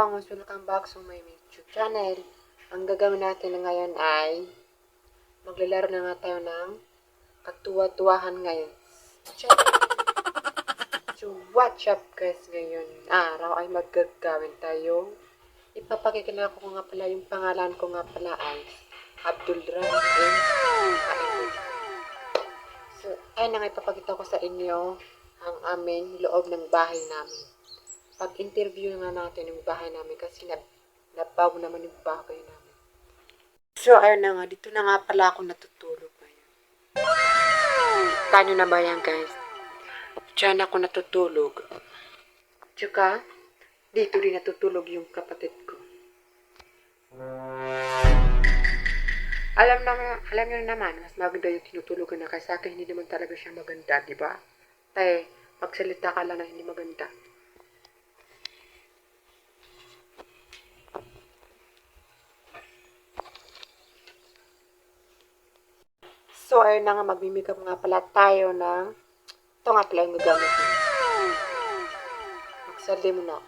bangus, welcome back sa my YouTube channel. Ang gagawin natin ngayon ay maglalaro na nga tayo ng katuwa-tuwahan ngayon. So, what's up guys ngayon? Araw ay magagawin tayo. Ipapakikilala ko nga pala yung pangalan ko nga pala ay Abdul Rahim. So, ayun na nga ipapakita ko sa inyo ang aming loob ng bahay namin. Pag-interview nga natin yung bahay namin kasi nabago naman yung bahay namin. So, ayun na nga. Dito na nga pala ako natutulog ngayon. Kanyo na ba yan, guys? Diyan ako natutulog. Tsaka, dito din natutulog yung kapatid ko. Alam nyo naman, mas maganda yung tinutulogan na kasi sa akin hindi naman talaga siya maganda, di ba? Tay, magsalita ka lang na hindi maganda. So, ayun na nga, magmimikap nga pala tayo ng ito nga pala yung gagamit ko. Magsali mo na.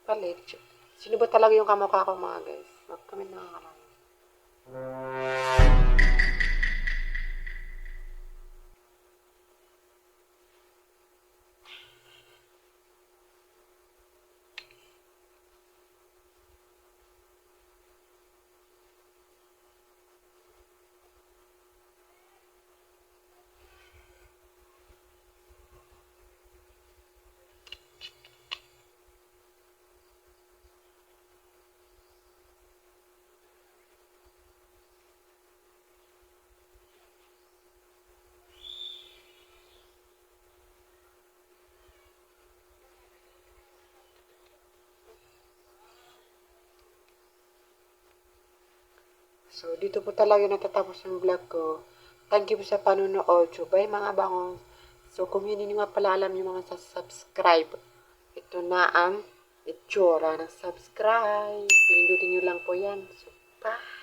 Palit. Sino ba talaga yung kamukha ko mga guys? Mag-comment na nga lang. So, dito po talaga natatapos yung vlog ko. Thank you po sa panunood. So, bye mga bangong. So, kung hindi nyo nga pala alam yung mga subscribe, ito na ang itsura ng subscribe. Pindutin nyo lang po yan. So, bye!